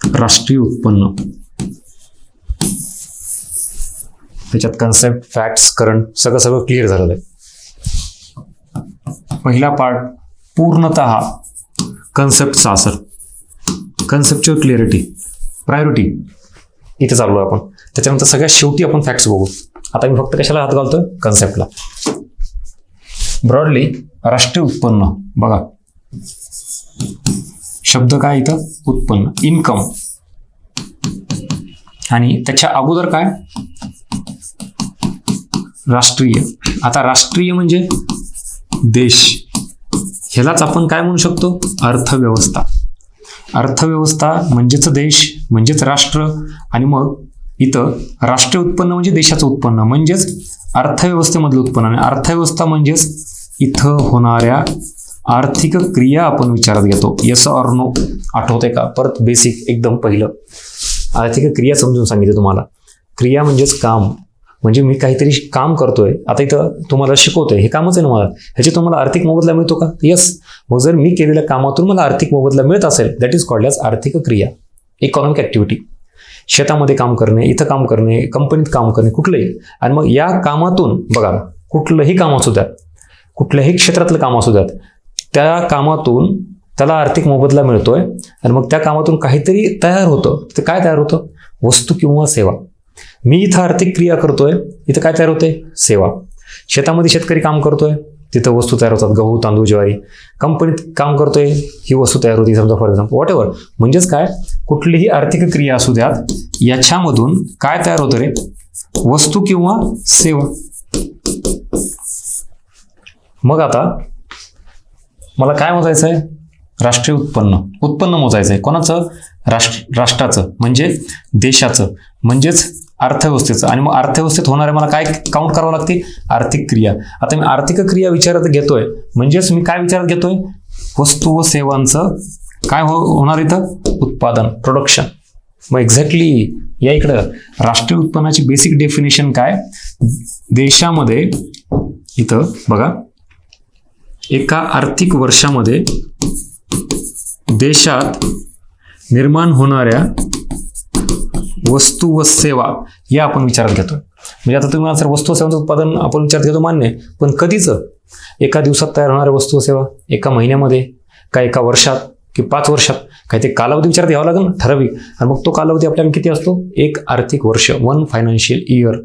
राष्ट्रीय उत्पन्न, त्याच्यात कन्सेप्ट, फॅक्ट्स, करंट सगळं क्लिअर झालेलं आहे. पहिला पार्ट पूर्णतः कन्सेप्टचा असर, कन्सेप्च्युअल क्लिअरिटी, प्रायोरिटी इथे चालू आहे आपण. त्याच्यानंतर सगळ्यात शेवटी आपण फॅक्ट्स बघू. आता मी फक्त कशाला हात घालतोय? कन्सेप्टला. ब्रॉडली राष्ट्रीय उत्पन्न बघा, शब्द काय इथं? उत्पन्न, इन्कम. आणि त्याच्या अगोदर काय? राष्ट्रीय. आता राष्ट्रीय म्हणजे देश, ह्यालाच आपण काय म्हणू शकतो? अर्थव्यवस्था. अर्थव्यवस्था म्हणजेच देश, म्हणजेच राष्ट्र. आणि मग इथं राष्ट्रीय उत्पन्न म्हणजे देशाचं उत्पन्न, म्हणजेच अर्थव्यवस्थेमधलं उत्पन्न. आणि अर्थव्यवस्था म्हणजेच इथं होणाऱ्या आर्थिक क्रिया आपण विचारात घेतो. Yes or no? आठवते का? परत बेसिक एकदम पहिलं आर्थिक क्रिया समजून सांगितलं तुम्हाला. क्रिया म्हणजेच काम, म्हणजे मी काहीतरी काम करतोय, आता इथं तुम्हाला शिकवतोय, हे कामच आहे ना मला, ह्याची तुम्हाला आर्थिक मोबदला मिळतो का? येस. मग जर मी केलेल्या कामातून मला आर्थिक मोबदला मिळत असेल, दॅट इज कॉल्ड ॲज आर्थिक क्रिया, इकॉनॉमिक ॲक्टिव्हिटी. शेतामध्ये काम करणे, इथं काम करणे, कंपनीत काम करणे, कुठलंही. आणि मग या कामातून बघा, कुठलंही काम असू द्यात, कुठल्याही क्षेत्रातलं काम असू द्यात, त्या कामातून त्याला आर्थिक मोबदला मिळतोय. आणि मग त्या कामातून काहीतरी तयार होतं. ते काय तयार होतं? वस्तू किंवा सेवा. मी इथं आर्थिक क्रिया करतोय, इथं काय तयार होते? सेवा. शेतामध्ये शेतकरी काम करतोय, तिथं वस्तू तयार होतात, गहू, तांदूळ, ज्वारी. कंपनीत काम करतोय, ही वस्तू तयार होती, समजा फॉर एक्झाम्पल, व्हॉट एव्हर. म्हणजेच काय? कुठलीही आर्थिक क्रिया असू द्यात, याच्यामधून काय तयार होतं रे? वस्तू किंवा सेवा. मग आता मला काय मोजायचं आहे? राष्ट्रीय उत्पन्न. उत्पन्न मोजायचं आहे कोणाचं? राष्ट्राचं, म्हणजे देशाचं, म्हणजेच अर्थव्यवस्थेचं. आणि मग अर्थव्यवस्थेत होणारे मला काय काउंट करावं लागते? आर्थिक क्रिया. आता मी आर्थिक क्रिया विचारात घेतोय, म्हणजेच मी काय विचारात घेतोय? वस्तू व सेवांचं काय होणार इथं? उत्पादन, प्रोडक्शन. मग एक्झॅक्टली या इकडं राष्ट्रीय उत्पन्नाची बेसिक डेफिनेशन काय? देशामध्ये इथं बघा, एका आर्थिक वर्षामध्ये देशात निर्माण होणाऱ्या वस्तू व सेवा या आपण विचारात घेतो. म्हणजे आता तुम्ही सर वस्तू व सेवांचं उत्पादन आपण विचारात घेतो, मान्य आहे. पण कधीचं? एका दिवसात तयार होणाऱ्या वस्तू व सेवा, एका महिन्यामध्ये, का एका वर्षात, की 5 वर्षात? काही ते कालावधी विचारात घ्यावा लागेल ना, ठराविक. आणि मग तो कालावधी आपल्याला किती असतो? 1 आर्थिक वर्ष, 1 फायनान्शियल इयर.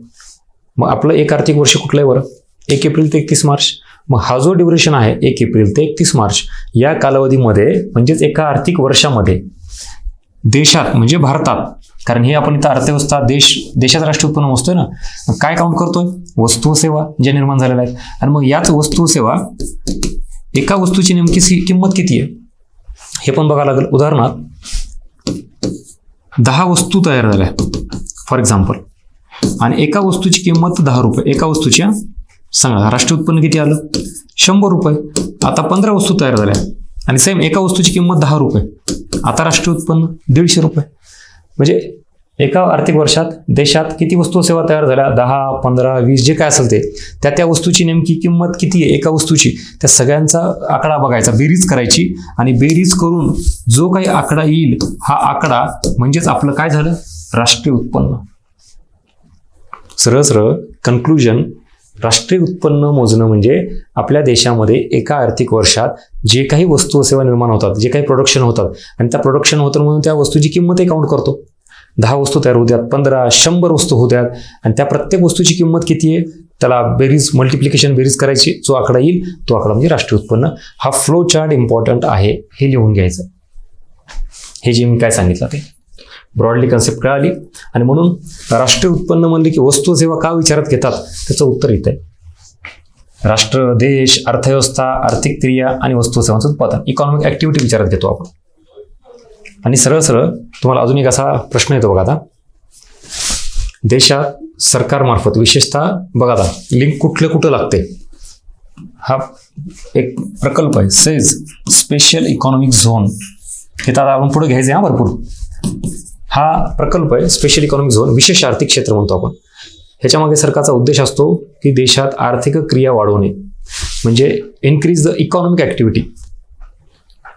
मग आपलं 1 आर्थिक वर्ष कुठलं आहे बरं? 1 एप्रिल ते 31 मार्च. मग हा जो ड्युरेशन आहे 1 एप्रिल ते 31 मार्च या कालावधीमध्ये, म्हणजेच एका आर्थिक वर्षामध्ये देशात, म्हणजे भारतात, कारण हे आपण इथं अर्थव्यवस्था, देशाचं राष्ट्रीय उत्पन्न मोजतोय ना, मग काय काउंट करतोय? वस्तू व सेवा ज्या निर्माण झालेल्या आहेत. आणि मग याच वस्तू व सेवा, एका वस्तूची नेमकी किंमत किती आहे हे पण बघायला लागेल. उदाहरणार्थ 10 वस्तू तयार झाल्या फॉर एक्झाम्पल, आणि एका वस्तूची किंमत 10 रुपये. एका वस्तूची, सांगा राष्ट्रीय उत्पन्न किती आलं? 100 रुपये. आता 15 वस्तू तयार झाल्या आणि सेम एका वस्तूची किंमत 10 रुपये. आता राष्ट्रीय उत्पन्न 150 रुपये. म्हणजे एका आर्थिक वर्षात देशात किती वस्तू सेवा तयार झाल्या? 10, 15, 20 जे काय असेल ते, त्या वस्तूची नेमकी किंमत किती आहे एका वस्तूची, त्या सगळ्यांचा आकडा बघायचा, बेरीज करायची. आणि बेरीज करून जो काही आकडा येईल, हा आकडा म्हणजेच आपलं काय झालं? राष्ट्रीय उत्पन्न. सरळ सरळ कन्क्लुजन, राष्ट्रीय उत्पन्न मोजणं म्हणजे आपल्या देशामध्ये एका आर्थिक वर्षात जे काही वस्तू सेवा निर्माण होतात, जे काही प्रोडक्शन होतात, आणि त्या प्रोडक्शन होतं म्हणून त्या वस्तूची किंमतही काउंट करतो. 10 वस्तू तयार होऊ द्यात, 15, 100 वस्तू होऊ द्यात, आणि त्या प्रत्येक वस्तूची किंमत किती आहे त्याला बेरीज, मल्टिप्लिकेशन, बेरीज करायची. जो आकडा येईल तो आकडा म्हणजे राष्ट्रीय उत्पन्न. हा फ्लो चार्ट इम्पॉर्टंट आहे, हे लिहून घ्यायचं. हे जे मी काय सांगितलं ते ब्रॉडली कन्सेप्ट कळाली. आणि म्हणून राष्ट्रीय उत्पन्न म्हणले की वस्तू सेवा का विचारात घेतात, त्याचं उत्तर इथं आहे. राष्ट्र, देश, अर्थव्यवस्था, आर्थिक क्रिया आणि वस्तू सेवांचं उत्पादन, इकॉनॉमिक ॲक्टिव्हिटी विचारात घेतो आपण. आणि सरळ सरळ तुम्हाला अजून एक असा प्रश्न येतो बघा. आता देशात सरकारमार्फत विशेषतः बघा, आता लिंक कुठं लागते? हा एक प्रकल्प आहे, सेज स्पेशल इकॉनॉमिक झोन. हे तर आपण पुढे घ्यायचं आहे भरपूर. हा प्रकल्प आहे स्पेशल इकॉनॉमिक झोन, विशेष आर्थिक क्षेत्र म्हणतो आपण. ह्याच्यामागे सरकारचा उद्देश असतो की देशात आर्थिक क्रिया वाढवणे, म्हणजे इन्क्रीज द इकॉनॉमिक ॲक्टिव्हिटी.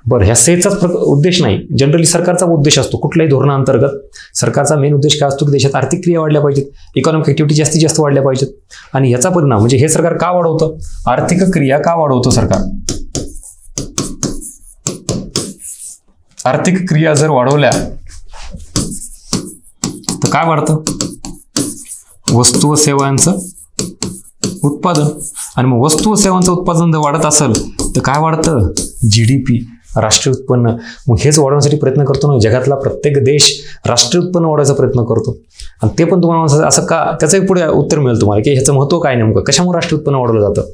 बरं, ह्या सेचाच उद्देश नाही, जनरली सरकारचा उद्देश असतो कुठल्याही धोरणाअंतर्गत. सरकारचा मेन उद्देश काय असतो की देशात आर्थिक क्रिया वाढल्या पाहिजेत, इकॉनॉमिक ऍक्टिव्हिटी जास्तीत जास्त वाढल्या पाहिजेत. आणि याचा परिणाम म्हणजे हे सरकार का वाढवतं, आर्थिक क्रिया का वाढवतं सरकार. आर्थिक क्रिया जर वाढवल्या तर काय वाढतं, वस्तू व सेवांचं उत्पादन. आणि मग वस्तू व सेवांचं उत्पादन जर वाढत असेल तर काय वाढतं, GDP, राष्ट्रीय उत्पन्न. मग हेच वाढवण्यासाठी प्रयत्न करतो ना जगातला प्रत्येक देश, राष्ट्रीय उत्पन्न वाढवायचा प्रयत्न करतो. आणि ते पण तुम्हाला असं का, त्याचंही पुढे उत्तर मिळेल तुम्हाला की ह्याचं महत्त्व काय नेमकं, कशामुळे राष्ट्रीय उत्पन्न वाढवलं जातं.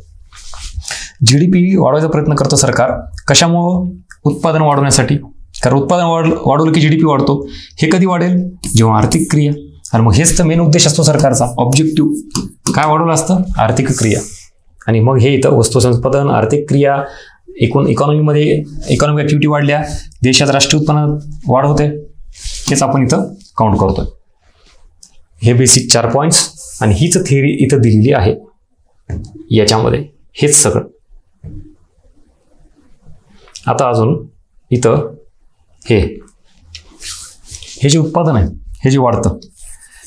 GDP वाढवायचा प्रयत्न करतो सरकार, कशामुळं, उत्पादन वाढवण्यासाठी. कारण उत्पादन वाढवलं की GDP वाढतो. हे कधी वाढेल, जेव्हा आर्थिक क्रिया. आणि मग हेच तर मेन उद्देश असतो सरकारचा, ऑब्जेक्टिव्ह. काय वाढवलं असतं, आर्थिक क्रिया. आणि मग हे इथं वस्तू संपादन, आर्थिक क्रिया, इकॉनॉमीमध्ये इकॉनॉमिक ऍक्टिव्हिटी वाढल्या, देशात राष्ट्रीय उत्पन्न वाढ होते. हेच आपण इथं काउंट करतोय. हे बेसिक 4 पॉईंट्स आणि हीच थिअरी इथं दिलेली आहे याच्यामध्ये, हेच सगळं. आता अजून इथं हे जे उत्पादन आहे, हे जे वाढतं,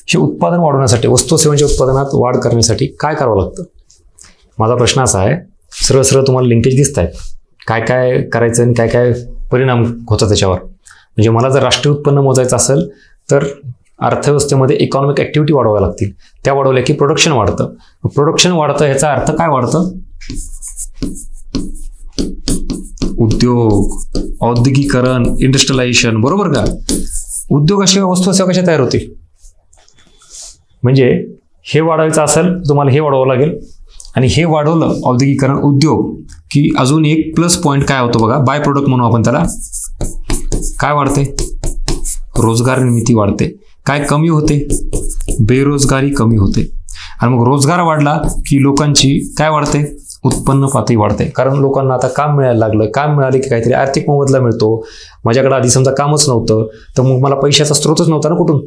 हे उत्पादन वाढवण्यासाठी, वस्तू सेवांच्या उत्पादनात वाढ करण्यासाठी काय करावं लागतं. माझा प्रश्न असा आहे, सरळ सरळ तुम्हाला लिंकेज दिसत आहेत, काय काय करायचं आणि काय काय परिणाम होतात त्याच्यावर. म्हणजे मला जर राष्ट्रीय उत्पन्न मोजायचं असेल तर अर्थव्यवस्थेमध्ये इकॉनॉमिक ऍक्टिव्हिटी वाढवाव्या लागतील. त्या वाढवल्या की प्रोडक्शन वाढतं. प्रोडक्शन वाढतं ह्याचा अर्थ काय वाढतं, उद्योग, औद्योगिकरण, इंडस्ट्रियलायझेशन, बरोबर का. उद्योगाशिवाय वस्तू सेवा कशा तयार होतील. म्हणजे हे वाढवायचं असेल तुम्हाला हे वाढवावं लागेल. आणि हे वाढवलं, औद्योगिकरण, उद्योग, की अजून एक प्लस पॉईंट काय होतो बघा, बाय प्रोडक्ट म्हणू आपण त्याला. काय वाढते, रोजगार निर्मिती वाढते. काय कमी होते, बेरोजगारी कमी होते. आणि मग रोजगार वाढला की लोकांची काय वाढते, उत्पन्न पातळी वाढते. कारण लोकांना आता काम मिळायला लागलं, काम मिळाले की काहीतरी आर्थिक मोबदला मिळतो. माझ्याकडे आधी समजा कामच नव्हतं तर मग मला पैशाचा स्रोतच नव्हता ना कुठून,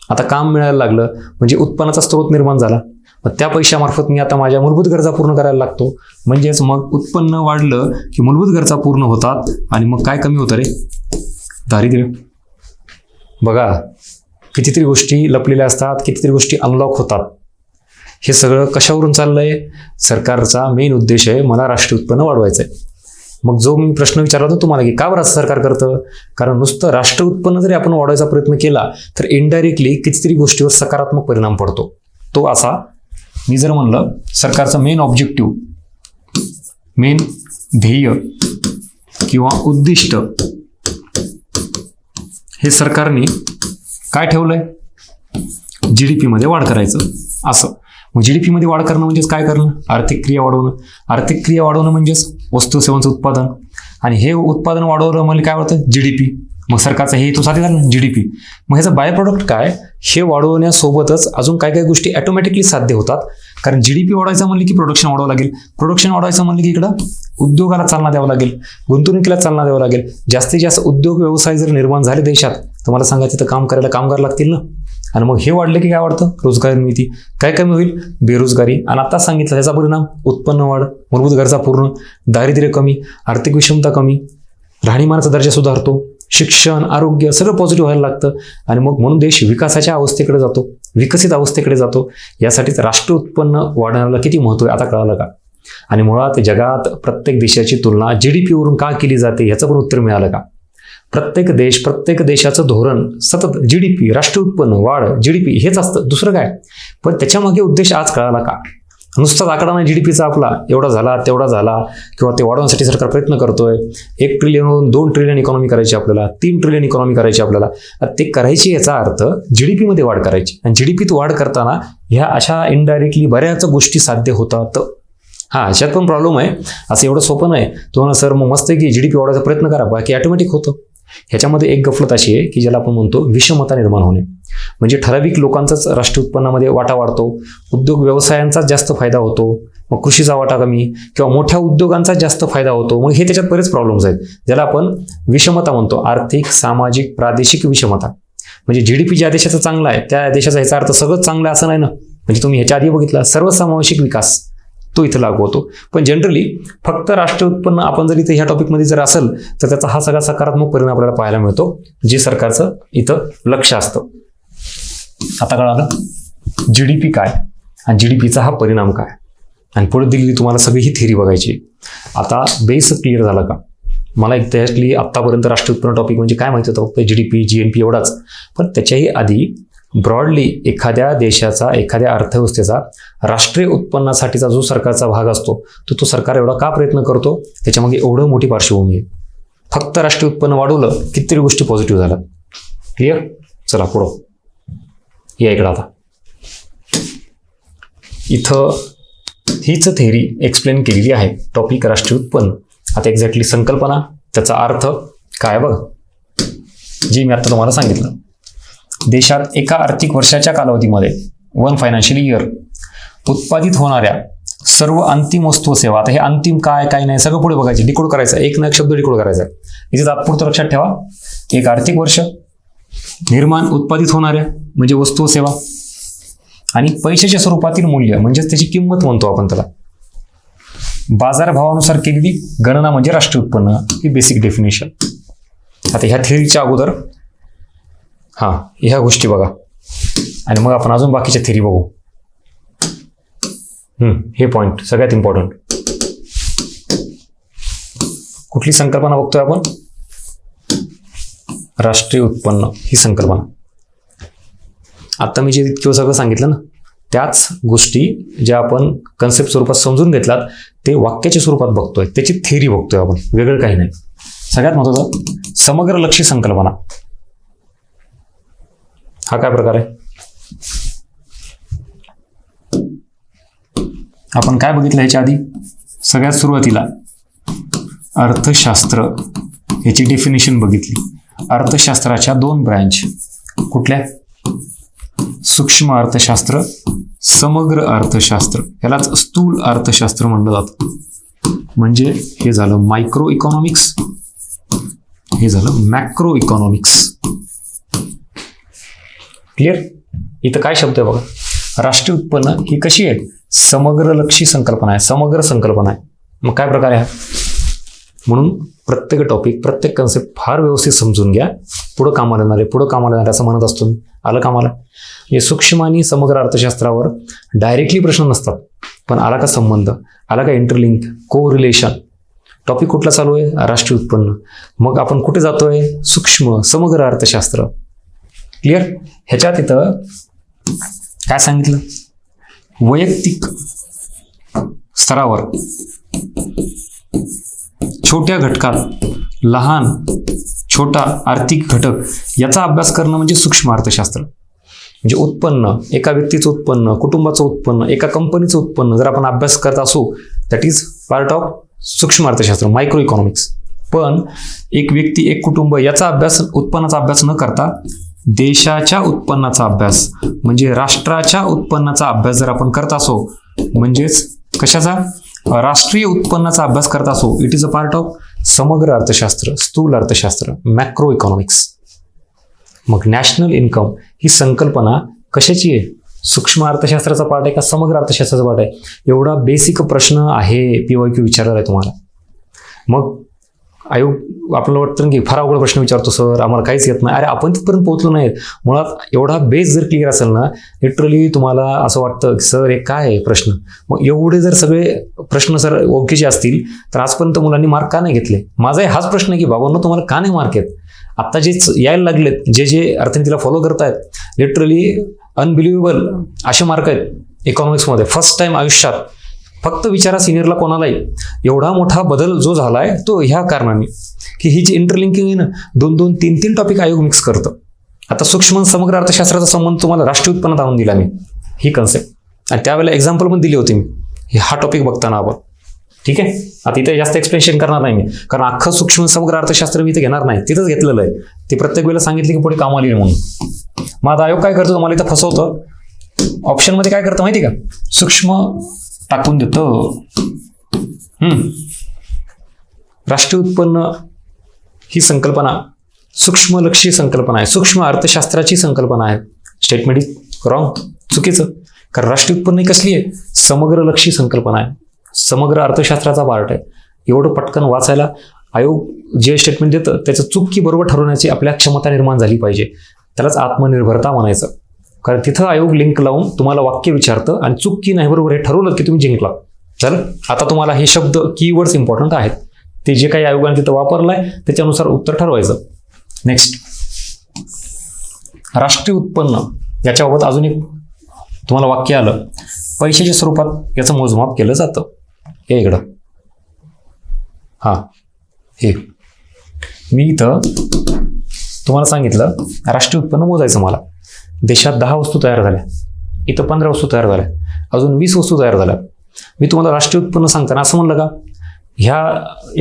आता काम मिळायला लागलं म्हणजे उत्पन्नाचा स्रोत निर्माण झाला. मग त्या पैशामार्फत मी आता माझ्या मूलभूत गरजा पूर्ण करायला लागतो. म्हणजेच मग उत्पन्न वाढलं की मूलभूत गरजा पूर्ण होतात आणि मग काय कमी होतं रे, दारिद्र्य. बघा कितीतरी गोष्टी लपलेल्या असतात, कितीतरी गोष्टी अनलॉक होतात. हे सगळं कशावरून चाललंय, सरकारचा मेन उद्देश आहे मला राष्ट्रीय उत्पन्न वाढवायचं आहे. मग जो मी प्रश्न विचारला होता तुम्हाला की का बरं असं सरकार करतं, कारण नुसतं राष्ट्रीय उत्पन्न जरी आपण वाढवायचा प्रयत्न केला तर इनडायरेक्टली कितीतरी गोष्टीवर सकारात्मक परिणाम पडतो. तो असा, मी जर म्हणलं सरकारचं मेन ऑब्जेक्टिव्ह, मेन ध्येय किंवा उद्दिष्ट, हे सरकारने काय ठेवलंय, GDP मध्ये वाढ करायचं असं. मग GDP मध्ये वाढ करणं म्हणजेच काय करणं, आर्थिक क्रिया वाढवणं. आर्थिक क्रिया वाढवणं म्हणजेच वस्तू सेवांचं उत्पादन. आणि हे उत्पादन वाढवलं म्हणजे काय होतं, GDP. मग सरकारचा हे हेतू साध्य झाला ना, GDP. मग ह्याचं बाय प्रोडक्ट काय, हे वाढवण्यासोबतच अजून काय काय गोष्टी ऑटोमॅटिकली साध्य होतात. कारण GDP वाढवायचं म्हणलं की प्रोडक्शन वाढवावं लागेल, प्रोडक्शन वाढवायचं म्हणलं की इकडं उद्योगाला चालना द्यावं लागेल, गुंतवणुकीला चालना द्यावं लागेल. जास्तीत जास्त उद्योग व्यवसाय जर निर्माण झाले देशात तर मला सांगा तिथं काम करायला कामगार लागतील ना. आणि मग हे वाढले की काय वाढतं, रोजगार निर्मिती. काय कमी होईल, बेरोजगारी. आणि आता सांगितलं त्याचा परिणाम, उत्पन्न वाढ, मूलभूत गरजा पूर्ण, दारिद्र्य कमी, आर्थिक विषमता कमी, राहणीमानाचा दर्जा सुधारतो, शिक्षण, आरोग्य सगळं पॉझिटिव्ह व्हायला लागतं. आणि मग म्हणून देश विकासाच्या अवस्थेकडे जातो, विकसित अवस्थेकडे जातो. यासाठीच राष्ट्रीय उत्पन्न वाढवण्याला किती महत्त्व आहे आता कळालं का. आणि मुळात जगात प्रत्येक देशाची तुलना GDP वरून का केली जाते ह्याचं पण उत्तर मिळालं का. प्रत्येक देशाचं धोरण सतत GDP, राष्ट्रीय उत्पन्न वाढ, GDP हेच असतं, दुसरं काय. पण त्याच्यामागे उद्देश आज कळाला का. नुसताच आकडा नाही GDPचा आपला, एवढा झाला तेवढा झाला, किंवा ते वाढवण्यासाठी सरकार प्रयत्न करतोय. 1 ट्रिलियनवरून 2 ट्रिलियन इकॉनॉमी करायची आपल्याला, 3 ट्रिलियन इकॉनॉमी करायची आपल्याला. ते करायची याचा अर्थ GDP मध्ये वाढ करायची. आणि GDPत वाढ करताना ह्या अशा इनडायरेक्टली बऱ्याच गोष्टी साध्य होतात. हां, ह्याच्यात पण प्रॉब्लेम आहे, असं एवढं सोपं नाही. तुम्हाला सर मग मस्त आहे की GDP वाढवायचा प्रयत्न करा, बाकी ऑटोमॅटिक होतं. ह्याच्यामध्ये एक गफलत अशी आहे की ज्याला आपण म्हणतो विषमता निर्माण होणे. म्हणजे ठराविक लोकांचाच राष्ट्रीय उत्पन्नामध्ये वाटा वाढतो, उद्योग व्यवसायांचाच जास्त फायदा होतो, मग कृषीचा वाटा कमी, किंवा मोठ्या उद्योगांचा जास्त फायदा होतो. मग हे त्याच्यात बरेच प्रॉब्लेम्स आहेत ज्याला आपण विषमता म्हणतो, आर्थिक, सामाजिक, प्रादेशिक विषमता. म्हणजे GDP ज्या देशाचा चांगला आहे त्या देशाचा ह्याचा अर्थ सगळंच चांगलं असं नाही ना. म्हणजे तुम्ही ह्याच्या आधी बघितला सर्वसमावेशक विकास, तो इथं लागू होतो. पण जनरली फक्त राष्ट्रीय उत्पन्न आपण जर इथे ह्या टॉपिकमध्ये जर असेल तर त्याचा हा सगळा सकारात्मक परिणाम आपल्याला पाहायला मिळतो, जे सरकारचं इथं लक्ष असतं. आता कळालं GDP काय आणि GDPचा हा परिणाम काय, आणि पुढे दिलेली तुम्हाला सगळी ही थिअरी बघायची. आता बेस क्लिअर झाला का? मला एक्झॅक्टली आत्तापर्यंत राष्ट्रीय उत्पन्न टॉपिक म्हणजे काय माहिती होतं, फक्त GDP GNP एवढाच. पण त्याच्याही आधी ब्रॉडली एखाद्या देशाचा, एखाद्या अर्थव्यवस्थेचा राष्ट्रीय उत्पन्नासाठीचा जो सरकारचा भाग असतो तो सरकार एवढा का प्रयत्न करतो, त्याच्यामागे एवढं मोठी पार्श्वभूमी आहे. फक्त राष्ट्रीय उत्पन्न वाढवलं कितीतरी गोष्टी पॉझिटिव्ह झाल्या. क्लिअर? चला पुढं या इकडं. आता इथं हीच थेअरी एक्सप्लेन केलेली आहे, टॉपिक राष्ट्रीय उत्पन्न. आता एक्झॅक्टली संकल्पना, त्याचा अर्थ काय बघा, जी मी आता तुम्हाला सांगितलं. देशात एका आर्थिक वर्षाच्या कालावधीमध्ये 1 फायनान्शियल इयर उत्पादित होणाऱ्या सर्व अंतिम वस्तू व सेवा. आता हे अंतिम काय काय नाही सगळं पुढे बघायचे, डिकोड करायचं, एक ना एक शब्द डिकोड करायचा. इथे तात्पुरतं लक्षात ठेवा, एक आर्थिक वर्ष, निर्माण उत्पादित होणाऱ्या म्हणजे वस्तू व सेवा, आणि पैशाच्या स्वरूपातील मूल्य म्हणजेच त्याची किंमत म्हणतो आपण त्याला. बाजारभावानुसार केलेली गणना म्हणजे राष्ट्रीय उत्पन्न, ही बेसिक डेफिनेशन. आता ह्या थिअरीच्या अगोदर ह्या गोष्टी बघा आणि मग आपण अजून बाकीच्या थिअरी बघू. हे पॉइंट सगळ्यात इम्पॉर्टंट. कुठली संकल्पना बघतोय आपण? राष्ट्रीय उत्पन्न ही संकल्पना. आता मी जे इतकं सगळं सांगितलं ना, त्याच गोष्टी ज्या आपण कन्सेप्ट स्वरूपात समजून घेतलात ते वाक्याच्या स्वरूपात बघतोय, त्याची थिअरी बघतोय आपण, वेगळं काही नाही. सगळ्यात महत्त्वाचं समग्रलक्षी संकल्पना. हा काय प्रकार आहे? आपण काय बघितलं ह्याच्या आधी? सगळ्यात सुरुवातीला अर्थशास्त्र याची डेफिनेशन बघितली. अर्थशास्त्राच्या 2 ब्रँच कुठल्या? सूक्ष्म अर्थशास्त्र, समग्र अर्थशास्त्र. यालाच स्थूल अर्थशास्त्र म्हणलं जातं. म्हणजे हे झालं मायक्रो इकॉनॉमिक्स, हे झालं मॅक्रो इकॉनॉमिक्स. क्लिअर? इथं काय शब्द आहे बघा, राष्ट्रीय उत्पन्न ही कशी आहे? समग्रलक्षी संकल्पना आहे, समग्र संकल्पना आहे. मग काय प्रकार आहे? म्हणून प्रत्येक टॉपिक, प्रत्येक कन्सेप्ट फार व्यवस्थित समजून घ्या. पुढं कामाला येणार आहे, पुढं कामाला येणार असं म्हणत असतो मी. आलं कामाला? हे सूक्ष्म आणि समग्र अर्थशास्त्रावर डायरेक्टली प्रश्न नसतात, पण आला का संबंध, आला का इंटरलिंक, को रिलेशन. टॉपिक कुठला चालू आहे? राष्ट्रीय उत्पन्न. मग आपण कुठे जातोय? सूक्ष्म समग्र अर्थशास्त्र. क्लिअर? ह्याच्यात इथं काय सांगितलं? वैयक्तिक स्तरावर छोट्या घटकात लहान छोटा आर्थिक घटक याचा अभ्यास करणं म्हणजे सूक्ष्म अर्थशास्त्र. म्हणजे उत्पन्न, एका व्यक्तीचं उत्पन्न, कुटुंबाचं उत्पन्न, एका कंपनीचं उत्पन्न जर आपण अभ्यास करत असू, दॅट इज पार्ट ऑफ सूक्ष्म अर्थशास्त्र, मायक्रो इकॉनॉमिक्स. पण एक व्यक्ती, एक कुटुंब याचा अभ्यास, उत्पन्नाचा अभ्यास न करता देशाच्या उत्पन्नाचा अभ्यास म्हणजे राष्ट्राच्या उत्पन्नाचा अभ्यास जर आपण करत असो, म्हणजेच कशाचा? राष्ट्रीय उत्पन्नाचा अभ्यास करत असो, it is a part of समग्र अर्थशास्त्र, स्थूल अर्थशास्त्र, मॅक्रो इकॉनॉमिक्स. मग नॅशनल इन्कम ही संकल्पना कशाची आहे? सूक्ष्म अर्थशास्त्राचा पार्ट आहे का समग्र अर्थशास्त्राचा पार्ट आहे? एवढा बेसिक प्रश्न आहे, PYQ विचारला आहे तुम्हाला. मग आयोग आपल्याला वाटतं की फार अवघड प्रश्न विचारतो सर, आम्हाला काहीच येत नाही. अरे आपण तिथपर्यंत पोहोचलो नाहीत. मुळात एवढा बेस जर क्लिअर असेल ना, लिटरली तुम्हाला असं वाटतं की सर हे काय आहे प्रश्न. मग एवढे जर सगळे प्रश्न सर ओळखीचे असतील तर आजपर्यंत मुलांनी मार्क का नाही घेतले? माझाही हाच प्रश्न आहे की बाबांनो तुम्हाला का नाही मार्क आहेत? आता जे यायला लागलेत, जे अर्थनीतीला फॉलो करतायत, लिटरली अनबिलिव्हेबल असे मार्क आहेत इकॉनॉमिक्समध्ये. फर्स्ट टाइम आयुष्यात. फक्त विचारा सिनियरला कोणालाही एवढा मोठा बदल जो झालाय तो ह्या कारणाने की ही जी इंटरलिंकिंग आहे ना, 2-2, 3-3 टॉपिक आयोग मिक्स करतं. आता सूक्ष्म समग्र अर्थशास्त्राचा संबंध तुम्हाला राष्ट्रीय उत्पन्नात आणून दिला मी, ही कन्सेप्ट. आणि त्यावेळेला एक्झाम्पल पण दिली होती मी हा टॉपिक बघताना आपण. ठीक आहे? आता इथे जास्त एक्सप्लेनेशन करणार नाही मी, कारण अख्खं सूक्ष्म समग्र अर्थशास्त्र मी इथे घेणार नाही, तिथंच घेतलेलं आहे. ते प्रत्येक वेळेला सांगितलं की पुढे कामाला येईल म्हणून. मग आता आयोग काय करतो? तुम्हाला इथं फसवतं. ऑप्शनमध्ये काय करतं माहिती का? सूक्ष्म टाकून देतो. राष्ट्रीय उत्पन्न ही संकल्पना सूक्ष्मलक्षी संकल्पना आहे, सूक्ष्म अर्थशास्त्राची संकल्पना आहे. स्टेटमेंट इज रॉंग, चुकीचं. कारण राष्ट्रीय उत्पन्न ही कसली आहे? समग्रलक्षी संकल्पना आहे, समग्र अर्थशास्त्राचा पार्ट आहे. एवढं पटकन वाचायला आयोग जे स्टेटमेंट देतं त्याचं चूक की बरोबर ठरवण्याची आपल्या क्षमता निर्माण झाली पाहिजे. त्यालाच आत्मनिर्भरता म्हणायचं. कारण तिथं आयोग लिंक लावून तुम्हाला वाक्य विचारतं आणि चूक की नाही बरोबर हे ठरवलं की तुम्ही जिंकला. चला, आता तुम्हाला हे शब्द कीवर्ड्स इम्पॉर्टंट आहेत, ते जे काही आयोगाने तिथं वापरलंय त्याच्यानुसार उत्तर ठरवायचं. नेक्स्ट, राष्ट्रीय उत्पन्न याच्याबाबत अजून एक तुम्हाला वाक्य आलं, पैशाच्या स्वरूपात याचं मोजमाप केलं जातं. हे इकडं हे मी इथं तुम्हाला सांगितलं राष्ट्रीय उत्पन्न मोजायचं मला. देशात 10 वस्तू तयार झाल्या, इथं 15 वस्तू तयार झाल्या, अजून 20 वस्तू तयार झाल्या. मी तुम्हाला राष्ट्रीय उत्पन्न सांगताना असं म्हणलं का, ह्या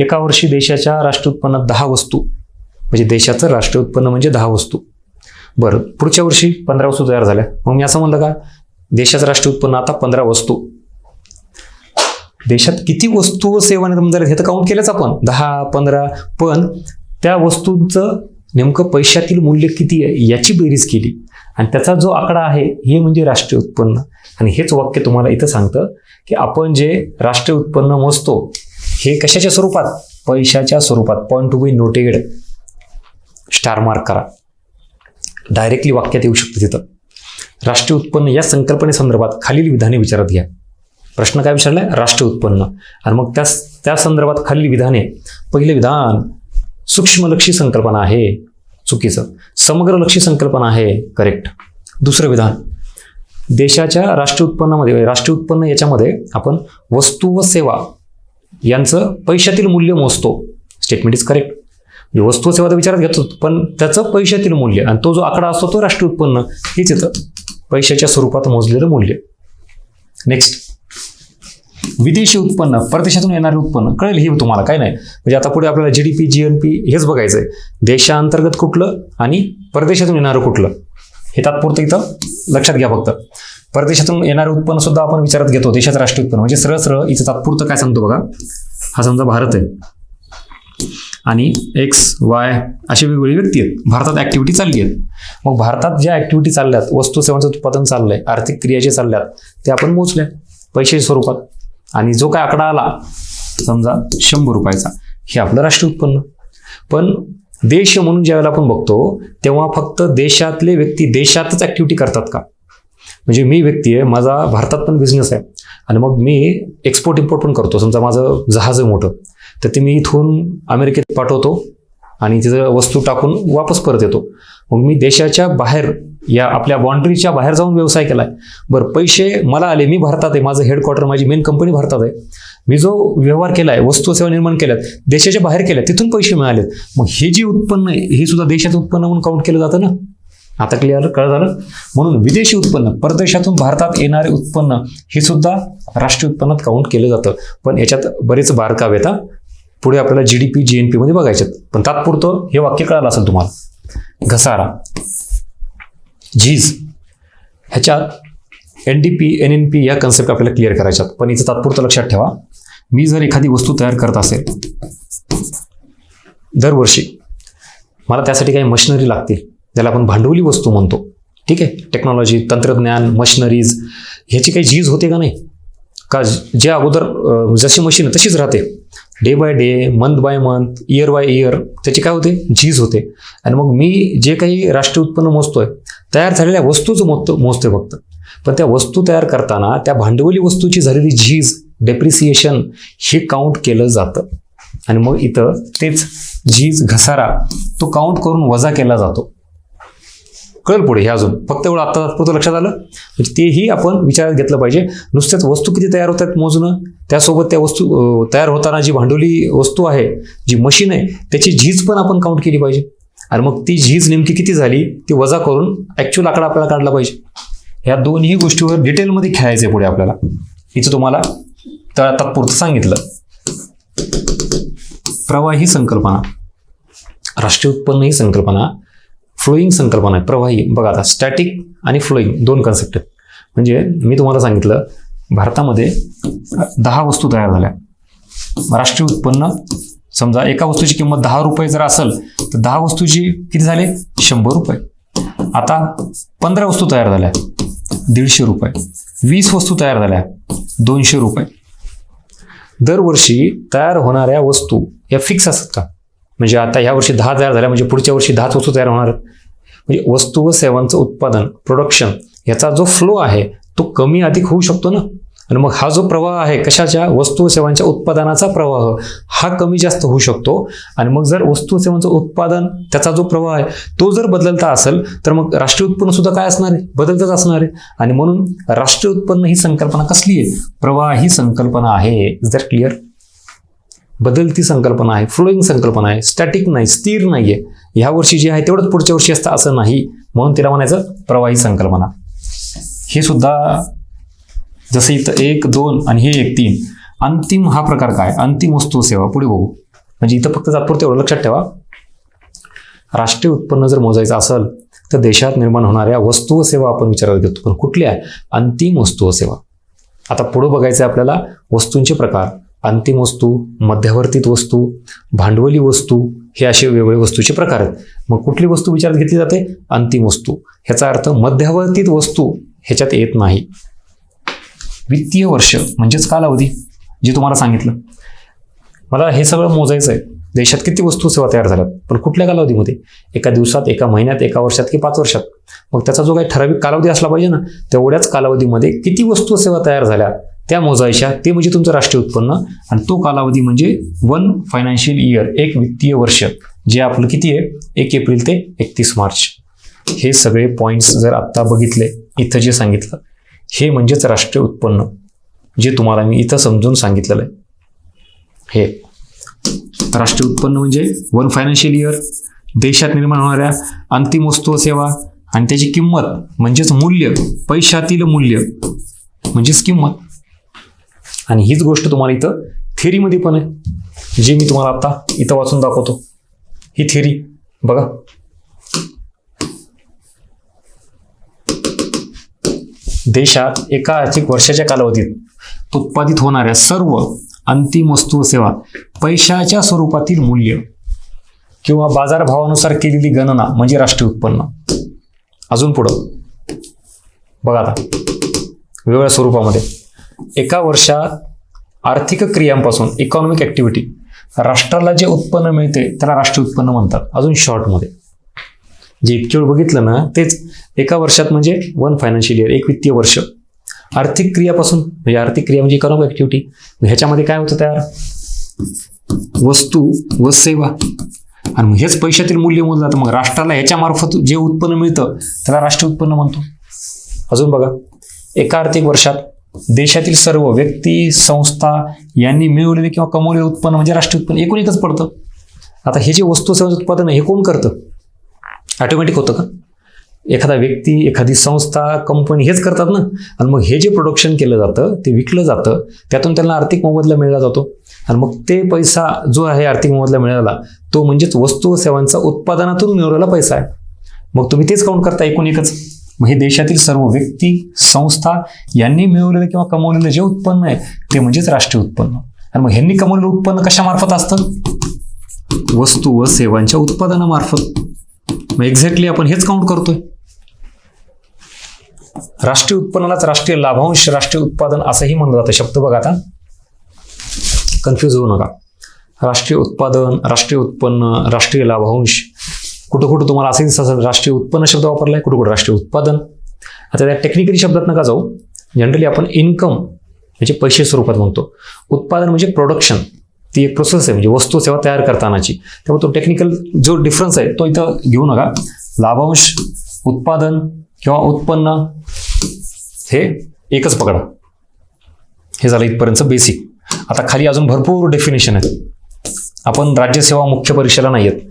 एका वर्षी देशाच्या राष्ट्रीय उत्पन्नात 10 वस्तू, म्हणजे देशाचं राष्ट्रीय उत्पन्न म्हणजे 10 वस्तू. बरं, पुढच्या वर्षी 15 वस्तू तयार झाल्या, मग मी असं म्हणलं का देशाचं राष्ट्रीय उत्पन्न आता 15 वस्तू. देशात किती वस्तू व सेवा निर्माण झाल्या हे तर काउंट केलंच आपण, 10, 15, पण त्या वस्तूंचं नेमकं पैशातील मूल्य किती आहे याची बेरीज केली आणि त्याचा जो आकडा आहे हे म्हणजे राष्ट्रीय उत्पन्न. आणि हेच वाक्य तुम्हाला इथं सांगतं की आपण जे राष्ट्रीय उत्पन्न मोजतो हे कशाच्या स्वरूपात? पैशाच्या स्वरूपात. Point to be noted, star mark करा. डायरेक्टली वाक्यात येऊ शकतं तिथं. राष्ट्रीय उत्पन्न या संकल्पनेसंदर्भात खालील विधाने विचारात घ्या. प्रश्न काय विचारलाय? राष्ट्रीय उत्पन्न. आणि मग त्या संदर्भात खालील विधाने. पहिले विधान, सूक्ष्मलक्षी संकल्पना आहे, चुकीचं. समग्रलक्षी संकल्पना आहे, करेक्ट. दुसरं विधान, देशाच्या राष्ट्रीय उत्पन्नामध्ये, राष्ट्रीय उत्पन्न याच्यामध्ये आपण वस्तू व सेवा यांचं पैशातील मूल्य मोजतो, स्टेटमेंट इज करेक्ट. वस्तू व सेवा तर विचारात घेतो, पण त्याचं पैशातील मूल्य आणि तो जो आकडा असतो तो राष्ट्रीय उत्पन्न, हेच येतं पैशाच्या स्वरूपात मोजलेलं मूल्य. नेक्स्ट, विदेशी उत्पन्न, परदेशातून येणारे उत्पन्न. कळेल हे तुम्हाला, काय नाही. म्हणजे आता पुढे आपल्याला GDP, GNP हेच बघायचं आहे. देशांतर्गत कुठलं आणि परदेशातून येणारं कुठलं हे तात्पुरतं इथं लक्षात घ्या फक्त. परदेशातून येणारे उत्पन्न सुद्धा आपण विचारात घेतो देशाचं राष्ट्रीय उत्पन्न. म्हणजे सरळ सरळ इथं तात्पुरतं काय सांगतो बघा. हा समजा भारत आहे आणि XY अशी वेगवेगळी व्यक्ती आहेत. भारतात ऍक्टिव्हिटी चालली आहेत. मग भारतात ज्या ऍक्टिव्हिटी चालल्यात, वस्तू सेवांचं उत्पादन चाललंय, आर्थिक क्रिया जे चालल्यात ते आपण मोजल्या पैशाच्या स्वरूपात. आणि जो काय आकडा आला समजा 100 रुपयाचा, हे आपलं राष्ट्रीय उत्पन्न. पण देश म्हणून ज्यावेळेला आपण बघतो तेव्हा फक्त देशातले व्यक्ती देशातच ऍक्टिव्हिटी करतात का? म्हणजे मी व्यक्ती आहे, माझा भारतात पण बिझनेस आहे आणि मग मी एक्सपोर्ट इम्पोर्ट पण करतो. समजा माझं जहाज आहे मोठं, तर ते मी इथून अमेरिकेत पाठवतो आणि तिथं वस्तू टाकून वापस परत येतो. मग मी देशाच्या बाहेर, या आपल्या बाउंड्रीच्या बाहेर जाऊन व्यवसाय केलाय. बरं, पैसे मला आले, मी भारतात आहे, माझं हेडक्वार्टर, माझी मेन कंपनी भारतात आहे. मी जो व्यवहार केलाय, वस्तू सेवा निर्माण केल्यात, देशाच्या बाहेर केल्यात, तिथून पैसे मिळालेत. मग हे जे उत्पन्न आहे हे सुद्धा देशाचं उत्पन्न म्हणून काउंट केलं जातं ना. आता क्लिअर कळलं झालं. म्हणून विदेशी उत्पन्न, परदेशातून भारतात येणारे उत्पन्न हे सुद्धा राष्ट्रीय उत्पन्नात काउंट केलं जातं. पण याच्यात बरेच बारकावे येतात, पुढे आपल्याला GDP, GNP मध्ये बघायचे. पण तात्पुरतं हे वाक्य कळालं असेल तुम्हाला. घसारा, झीज, ह्याच्यात NDP, NNP या कन्सेप्ट आपल्याला क्लिअर करायच्यात. पण इथं तात्पुरतं लक्षात ठेवा, मी जर एखादी वस्तू तयार करत असेल दरवर्षी, मला त्यासाठी काही मशिनरी लागतील, ज्याला आपण भांडवली वस्तू म्हणतो. ठीक आहे, टेक्नॉलॉजी, तंत्रज्ञान, मशिनरीज, ह्याची काही झीज होते का नाही? का जे अगोदर जशी मशीन तशीच राहते, day by day, month by month, year by year, त्याची काय होते? झीज होते. आणि मग मी जे काही राष्ट्रीय उत्पन्न मोजतोय, तयार झालेल्या वस्तूचं मोजतोय फक्त. पण त्या वस्तू तयार करताना त्या भांडवली वस्तूची झालेली झीज, डेप्रिसिएशन हे काउंट केलं जातं. आणि मग इथं तेच झीज, घसारा तो काउंट करून वजा केला जातो. कळेल पुढे हे अजून. फक्त एवढं आता तात्पुरतं लक्षात आलं, म्हणजे तेही आपण विचारात घेतलं पाहिजे. नुसत्याच वस्तू किती तयार होतात मोजणं, त्यासोबत त्या वस्तू तयार होताना जी भांडवली वस्तू आहे, जी मशीन आहे, त्याची झीज पण आपण काउंट केली पाहिजे. आणि मग ती झीज नेमकी किती झाली ती वजा करून ॲक्च्युअल आकडा आपल्याला काढला पाहिजे. ह्या दोन्ही गोष्टीवर डिटेलमध्ये खेळायचं आहे पुढे आपल्याला. इथं तुम्हाला तात्पुरतं सांगितलं. प्रवाही संकल्पना, राष्ट्रीय उत्पन्न ही संकल्पना फ्लोईंग संकल्पना आहे. प्रवाही बघा, आता स्टॅटिक आणि फ्लोईंग दोन कन्सेप्ट आहेत. म्हणजे मी तुम्हाला सांगितलं भारतामध्ये 10 वस्तू तयार झाल्या, राष्ट्रीय उत्पन्न समजा एका वस्तूची किंमत 10 रुपये जर असेल तर 10 वस्तूची किती झाले? 100 रुपये. आता 15 वस्तू तयार झाल्या, 150 रुपये. 20 वस्तू तयार झाल्या 200 रुपये. दरवर्षी तयार होणाऱ्या वस्तू या फिक्स असतात का? म्हणजे आता ह्या वर्षी 10 तयार झाल्या म्हणजे पुढच्या वर्षी 10 वस्तू तयार होणार आहेत. म्हणजे वस्तू व सेवांचं उत्पादन, प्रोडक्शन याचा जो फ्लो आहे तो कमी अधिक होऊ शकतो ना. आणि मग हा जो प्रवाह आहे कशाच्या, वस्तू व सेवांच्या उत्पादनाचा प्रवाह, हा कमी जास्त होऊ शकतो. आणि मग जर वस्तू व सेवांचं उत्पादन त्याचा जो प्रवाह आहे तो जर बदलता असेल तर मग राष्ट्रीय उत्पन्न सुद्धा काय असणार आहे, बदलतच असणार आहे. आणि म्हणून राष्ट्रीय उत्पन्न ही संकल्पना कसली आहे, प्रवाही संकल्पना आहे. Is that clear? बदलती संकल्पना आहे, फ्लोईंग संकल्पना आहे, स्टॅटिक नाही, स्थिर नाहीये. ह्या वर्षी जे आहे तेवढंच पुढच्या वर्षी असतं असं नाही, म्हणून तिला म्हणायचं प्रवाही संकल्पना. हे सुद्धा जसं इथं 1, 2 आणि हे 1, 3. अंतिम हा प्रकार काय, अंतिम वस्तू सेवा. पुढे बघू. म्हणजे इथं फक्त तात्पुरते एवढं लक्षात ठेवा, राष्ट्रीय उत्पन्न जर मोजायचं असेल तर देशात निर्माण होणाऱ्या वस्तू व सेवा आपण विचारात घेतो. पण कुठल्या? अंतिम वस्तू व सेवा. आता पुढे बघायचं आहे आपल्याला वस्तूंचे प्रकार. अंतिम वस्तू, मध्यवर्तीत वस्तू, भांडवली वस्तू, हे असे वेगवेगळे वस्तूचे प्रकार आहेत. मग कुठली वस्तू विचारात घेतली जाते? अंतिम वस्तू. ह्याचा अर्थ मध्यवर्तीत वस्तू ह्याच्यात येत नाही. वित्तीय वर्ष म्हणजेच कालावधी, जे तुम्हाला सांगितलं. मला हे सगळं मोजायचं आहे, देशात किती वस्तू सेवा तयार झाल्यात, पण कुठल्या कालावधीमध्ये, एका दिवसात, एका महिन्यात, एका वर्षात की 5 वर्षात. मग त्याचा जो काही ठराविक कालावधी असला पाहिजे ना, तेवढ्याच कालावधीमध्ये किती वस्तू सेवा तयार झाल्या त्या मोजायच्या. ते म्हणजे तुमचं राष्ट्रीय उत्पन्न. आणि तो कालावधी म्हणजे 1 फायनान्शियल इयर, 1 वित्तीय वर्ष, जे आपलं किती आहे, 1 एप्रिल ते 31 मार्च. हे सगळे पॉईंट्स जर आत्ता बघितले, इथं जे सांगितलं हे म्हणजेच राष्ट्रीय उत्पन्न, जे तुम्हाला मी इथं समजून सांगितलेलं आहे. हे राष्ट्रीय उत्पन्न म्हणजे 1 फायनान्शियल इयर, देशात निर्माण होणाऱ्या अंतिम वस्तू व सेवा आणि त्याची किंमत म्हणजेच मूल्य, पैशातील मूल्य म्हणजेच किंमत. आणि हीच गोष्ट तुम्हाला इथं थेअरीमध्ये पण आहे, जे मी तुम्हाला आता इथं वाचून दाखवतो. ही थेअरी बघा. देशात एका आर्थिक वर्षाच्या कालावधीत उत्पादित होणाऱ्या सर्व अंतिम वस्तू व सेवा पैशाच्या स्वरूपातील मूल्य किंवा बाजारभावानुसार केलेली गणना म्हणजे राष्ट्रीय उत्पन्न. अजून पुढं बघा. आता वेगवेगळ्या स्वरूपामध्ये एका वर्षात आर्थिक क्रियांपासून, इकॉनॉमिक ऍक्टिव्हिटी, राष्ट्राला जे उत्पन्न मिळते त्याला राष्ट्रीय उत्पन्न म्हणतात. अजून शॉर्टमध्ये जे इतके वेळ बघितलं ना तेच एका वर्षात म्हणजे 1 फायनान्शियल इयर, 1 वित्तीय वर्ष. आर्थिक क्रियापासून म्हणजे आर्थिक क्रिया म्हणजे इकॉनॉमिक ऍक्टिव्हिटी, ह्याच्यामध्ये काय होतं तयार, वस्तू व सेवा. आणि मग हेच पैशातील मूल्य मोजलं जातं. मग राष्ट्राला ह्याच्या मार्फत जे उत्पन्न मिळतं त्याला राष्ट्रीय उत्पन्न म्हणतो. अजून बघा. एका आर्थिक वर्षात देशातील सर्व व्यक्ती, संस्था यांनी मिळवलेले किंवा कमवलेले उत्पन्न म्हणजे राष्ट्रीय उत्पन्न. एकूण एकच पडतं. आता हे जे वस्तू सेवांचं उत्पादन आहे हे कोण करतं? ऑटोमॅटिक होतं का? एखादा व्यक्ती, एखादी संस्था, कंपनी हेच करतात ना. आणि मग हे जे प्रोडक्शन केलं जातं ते विकलं जातं, त्यातून त्यांना आर्थिक मोबदला मिळाला जातो. आणि मग ते पैसा जो आहे आर्थिक मोबदला मिळाला तो म्हणजेच वस्तू व सेवांचा उत्पादनातून मिळवलेला पैसा आहे. मग तुम्ही तेच काउंट करता एकूण एकच. मग हे देशातील सर्व व्यक्ती, संस्था यांनी मिळवलेलं किंवा कमवलेलं जे उत्पन्न आहे ते म्हणजेच राष्ट्रीय उत्पन्न. आणि मग ह्यांनी कमवलेलं उत्पन्न कशामार्फत असतं? वस्तू व सेवांच्या उत्पादनामार्फत. मग एक्झॅक्टली आपण हेच काउंट करतोय. राष्ट्रीय उत्पन्नालाच राष्ट्रीय लाभांश, राष्ट्रीय उत्पादन असंही म्हणलं जातं. शब्द बघा, आता कन्फ्यूज होऊ नका. राष्ट्रीय उत्पादन, राष्ट्रीय उत्पन्न, राष्ट्रीय लाभांश, कुठं कुठं तुम्हाला असेही दिसतं राष्ट्रीय उत्पन्न शब्द वापरलाय, कुठं कुठं राष्ट्रीय उत्पादन. आता त्या टेक्निकली शब्दात नका जाऊ. जनरली आपण इन्कम म्हणजे पैसे स्वरूपात म्हणतो. उत्पादन म्हणजे प्रोडक्शन, ती एक प्रोसेस आहे म्हणजे वस्तू सेवा तयार करतानाची. त्यामुळे तो टेक्निकल जो डिफरन्स आहे तो इथं घेऊ नका. लाभांश, उत्पादन किंवा उत्पन्न हे एकच पकडा. हे झालं इथपर्यंत बेसिक. आता खाली अजून भरपूर डेफिनेशन आहेत. आपण राज्यसेवा मुख्य परीक्षेला नाही आहेत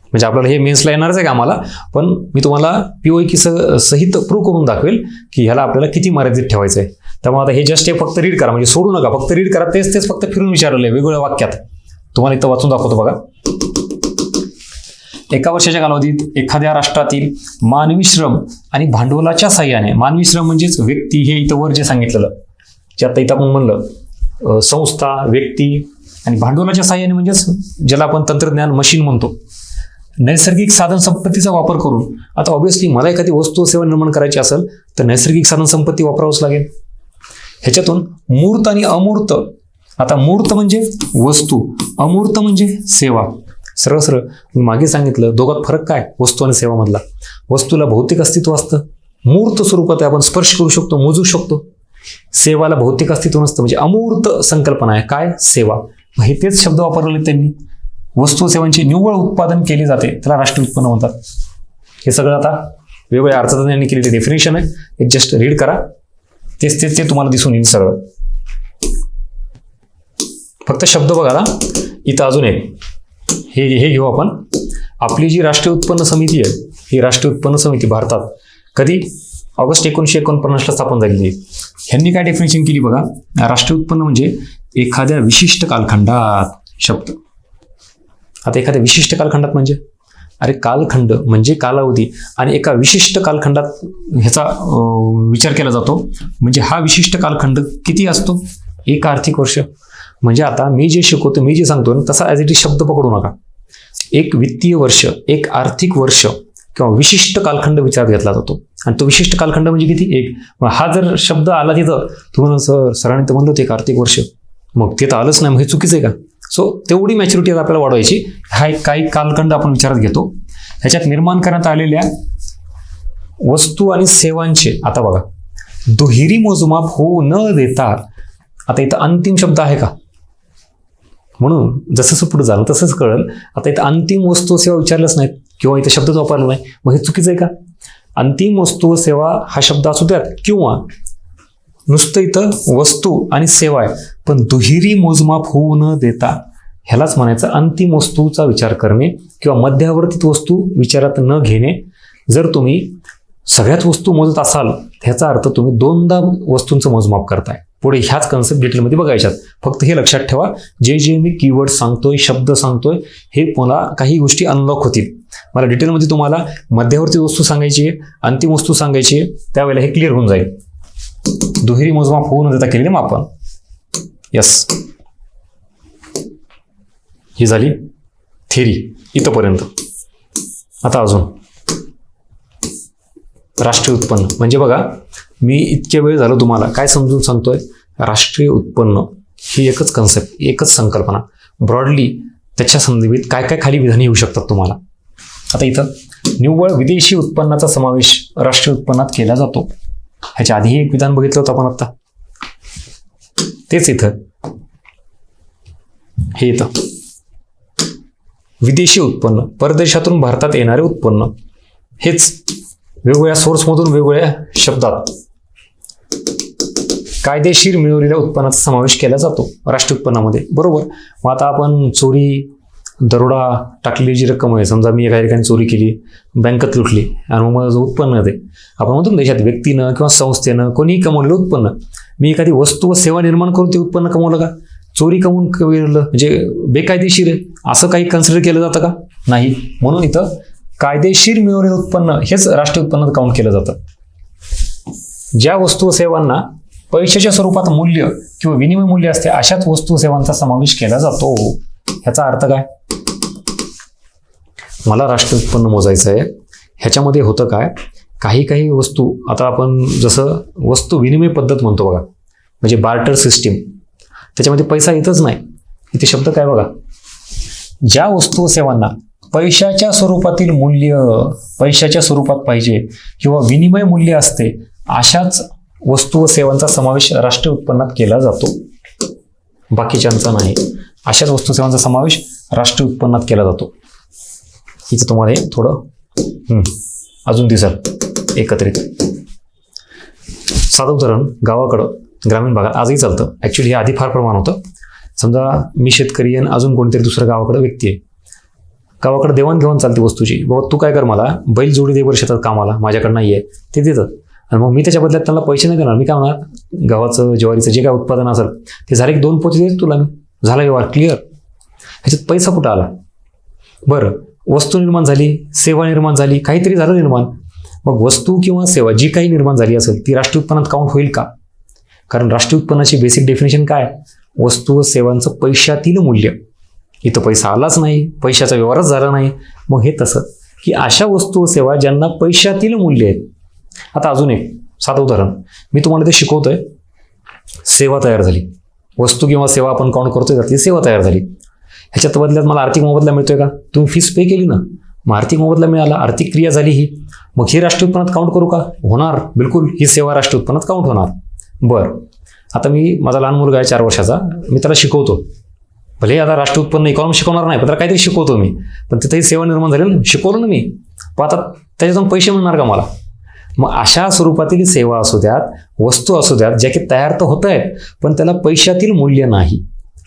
म्हणजे आपल्याला हे मेन्सला येणारच आहे का आम्हाला, पण मी तुम्हाला POQ सहित प्रूव्ह करून दाखवेल की ह्याला आपल्याला किती मर्यादित ठेवायचं आहे. त्यामुळे आता हे जस्ट हे फक्त रीड करा, म्हणजे सोडू नका, फक्त रीड करा. तेच फक्त फिरून विचारलेलं आहे वेगवेगळ्या वाक्यात. तुम्हाला इथं वाचून दाखवतो बघा. एका वर्षाच्या कालावधीत एखाद्या राष्ट्रातील मानवी श्रम आणि भांडवलाच्या साह्याने, मानवी श्रम म्हणजेच व्यक्ती, हे इथं वर जे सांगितलेलं, जे आता इथं आपण म्हणलं संस्था, व्यक्ती, आणि भांडवलाच्या साह्याने म्हणजेच ज्याला आपण तंत्रज्ञान, मशीन म्हणतो, नैसर्गिक साधन संपत्तीचा वापर करून, आता ऑब्व्हियसली मला एखादी वस्तू व सेवा निर्माण करायची असेल तर नैसर्गिक साधन संपत्ती वापरावंच लागेल. ह्याच्यातून मूर्त आणि अमूर्त, आता मूर्त म्हणजे वस्तू, अमूर्त म्हणजे सेवा. सरळ सरळ मी मागे सांगितलं दोघात फरक काय वस्तू आणि सेवामधला. वस्तूला भौतिक अस्तित्व असतं, मूर्त स्वरूपात आपण स्पर्श करू शकतो, मोजू शकतो. सेवाला भौतिक अस्तित्व नसतं, म्हणजे अमूर्त संकल्पना आहे काय सेवा. मग हे तेच शब्द वापरले त्यांनी. वस्तू सेवांचे निव्वळ उत्पादन केले जाते त्याला राष्ट्रीय उत्पन्न म्हणतात. हे सगळं आता वेगवेगळ्या अर्थात यांनी केलेली डेफिनेशन आहे, एक जस्ट रीड करा, तेच तेच ते तुम्हाला दिसून येईल सरळ. फक्त शब्द बघा ना, इथं अजून एक हे घेऊ आपण. आपली जी राष्ट्रीय उत्पन्न समिती आहे, ही राष्ट्रीय उत्पन्न समिती भारतात कधी ऑगस्ट 1949ला स्थापन झालेली आहे. ह्यांनी काय डेफिनेशन केली बघा. राष्ट्रीय उत्पन्न म्हणजे एखाद्या विशिष्ट कालखंडात, शब्द आता एखाद्या विशिष्ट कालखंडात म्हणजे अरे कालखंड म्हणजे कालावधी, आणि एका विशिष्ट कालखंडात ह्याचा विचार केला जातो. म्हणजे हा विशिष्ट कालखंड किती असतो, एक आर्थिक वर्ष. म्हणजे आता मी जे शिकवतो, मी जे सांगतो तसा ॲज इट इज शब्द पकडू नका. एक वित्तीय वर्ष, एक आर्थिक वर्ष किंवा विशिष्ट कालखंड विचारात घेतला जातो. आणि तो विशिष्ट कालखंड म्हणजे किती, एक. हा जर शब्द आला तिथं तुम्हाला सरांनी तर म्हणलं होतं एक आर्थिक वर्ष, मग ते तर आलंच नाही, मग हे चुकीचं आहे का. सो तेवढी मॅच्युरिटी आपल्याला वाढवायची. हा एक काही कालखंड आपण विचारात घेतो. ह्याच्यात निर्माण करण्यात आलेल्या वस्तू आणि सेवांचे, आता बघा, दुहेरी मोजमाप होऊ न देता, आता इथं अंतिम शब्द आहे का, म्हणून जसं पुढे झालं तसंच कळलं. आता इथं अंतिम वस्तू सेवा विचारलंच नाहीत किंवा इथं शब्दच वापरला नाही, मग हे चुकीचं आहे का. अंतिम वस्तू व सेवा हा शब्द असू द्यात किंवा नुसतं इथं वस्तू आणि सेवा आहे, पण दुहेरी मोजमाप होऊ न देता, ह्यालाच म्हणायचं अंतिम वस्तूचा विचार करणे किंवा मध्यावर्तीत वस्तू विचारात न घेणे. जर तुम्ही सगळ्याच वस्तू मोजत असाल ह्याचा अर्थ तुम्ही दोनदा वस्तूंचं मोजमाप करताय. पुढे ह्याच कन्सेप्ट डिटेलमध्ये बघायच्यात. फक्त हे लक्षात ठेवा, जे जे मी कीवर्ड सांगतोय, शब्द सांगतोय, हे मला काही गोष्टी अनलॉक होतील. मला डिटेलमध्ये तुम्हाला मध्यवर्ती वस्तू सांगायची आहे, अंतिम वस्तू सांगायची आहे, त्यावेळेला हे क्लिअर होऊन जाईल. दुहेरी मोजमाप होऊ न देता केलेले मापन. यस, ही झाली थेरी इथंपर्यंत. आता अजून राष्ट्रीय उत्पन्न म्हणजे बघा, मी इतक्या वेळ झालं तुम्हाला काय समजून सांगतोय. राष्ट्रीय उत्पन्न ही एकच कन्सेप्ट, एकच संकल्पना. ब्रॉडली त्याच्या संदर्भात काय काय खाली विधाने येऊ शकतात तुम्हाला. आता इथं निव्वळ विदेशी उत्पन्नाचा समावेश राष्ट्रीय उत्पन्नात केला जातो. ह्याच्या आधीही एक विधान बघितलं होतं आपण आता, तेच इथं हे येतं. विदेशी उत्पन्न, परदेशातून भारतात येणारे उत्पन्न, हेच वेगवेगळ्या सोर्समधून वेगवेगळ्या शब्दात कायदेशीर मिळवलेल्या उत्पन्नाचा समावेश केला जातो राष्ट्रीय उत्पन्नामध्ये. बरोबर. मग आता आपण चोरी, दरोडा टाकलेली जी रक्कम आहे, समजा मी एका ठिकाणी चोरी केली, बँकेत लुटली, आणि मग माझं उत्पन्न ते आपण म्हणतो ना देशात व्यक्तीनं किंवा संस्थेनं कोणीही कमवलेलं उत्पन्न, मी एखादी वस्तू व सेवा निर्माण करून ते उत्पन्न कमवलं का, चोरी कमवून कमवलं म्हणजे बेकायदेशीर आहे असं काही कन्सिडर केलं जातं का, नाही. म्हणून इथं कायदेशीर मिळवलेलं उत्पन्न हेच राष्ट्रीय उत्पन्नात काउंट केलं जातं. ज्या वस्तू व सेवांना पैशाच्या स्वरूपात मूल्य किंवा विनिमय मूल्य असते अशाच वस्तू सेवांचा समावेश केला जातो. ह्याचा अर्थ काय, मला राष्ट्रीय उत्पन्न मोजायचं आहे, ह्याच्यामध्ये होतं काय, काही काही वस्तू, आता आपण जसं वस्तू विनिमय पद्धत म्हणतो बघा, म्हणजे बार्टर सिस्टीम, त्याच्यामध्ये पैसा येतच नाही. इथे शब्द काय बघा, ज्या वस्तू व सेवांना पैशाच्या स्वरूपातील मूल्य पैशाच्या स्वरूपात पाहिजे किंवा विनिमय मूल्य असते अशाच वस्तू व सेवांचा समावेश राष्ट्रीय उत्पन्नात केला जातो, बाकीच्यांचा नाही. अशाच वस्तू सेवांचा समावेश राष्ट्रीय उत्पन्नात केला जातो. इथं तुम्हाला हे थोडं अजून दिसेल एकत्रित. साधं उदाहरण, गावाकडं ग्रामीण भागात आजही चालतं. ॲक्च्युली हे आधी फार प्रमाण होतं. समजा मी शेतकरी आणि अजून कोणतरी दुसऱ्या गावाकडं व्यक्ती आहे, गावाकडे देवाणघेवाण चालते वस्तूची. बाबा तू काय कर, मला बैल जोडी दे बरं शेतात कामाला, माझ्याकडे नाही आहे, ते देतात. आणि मग मी त्याच्या बदल्यात त्यांना पैसे नाही देणार. मी काय म्हणणार, गव्हाचं ज्वारीचं जे काय उत्पादन असेल ते झाले की 2 पोते देते तुला मी, झाला व्यवहार क्लिअर. ह्याच्यात पैसा कुठं आला. बरं, वस्तू निर्माण झाली, सेवा निर्माण झाली, काहीतरी झालं निर्माण. मग वस्तू किंवा सेवा जी काही निर्माण झाली असेल ती राष्ट्रीय उत्पन्नात काउंट होईल का. कारण राष्ट्रीय उत्पन्नाची बेसिक डेफिनेशन काय, वस्तू व सेवांचं पैशातील मूल्य. इथं पैसा आलाच नाही, पैशाचा व्यवहारच झाला नाही. मग हे तसं की अशा वस्तू व सेवा ज्यांना पैशातील मूल्य आहेत. आता अजून एक साधं उदाहरण मी तुम्हाला ते शिकवतोय. सेवा तयार झाली, वस्तू किंवा सेवा आपण काउंट करतोय, त्यातली सेवा तयार झाली. ह्याच्यात बदल्यात मला आर्थिक मोबदला मिळतोय का? तुम्ही फीस पे केली ना, मग आर्थिक मोबदला मिळाला, आर्थिक क्रिया झाली ही. मग ही राष्ट्रीय उत्पन्नात काउंट करू का? होणार, बिलकुल. ही सेवा राष्ट्रीय उत्पन्नात काउंट होणार. बरं, आता माझा लहान मुलगा आहे 4 वर्षाचा, मी त्याला शिकवतो. भले आता राष्ट्रीय उत्पन्न इकॉनॉमी शिकवणार नाही, पण त्याला काहीतरी शिकवतो मी, पण तिथेही सेवा निर्माण झाली ना, शिकवलं ना मी. पण आता त्याच्यातून पैसे मिळणार का मला? मग अशा स्वरूपातील सेवा असू द्यात, वस्तू असू द्यात, ज्या की तयार तर होत आहेत पण त्याला पैशातील मूल्य नाही,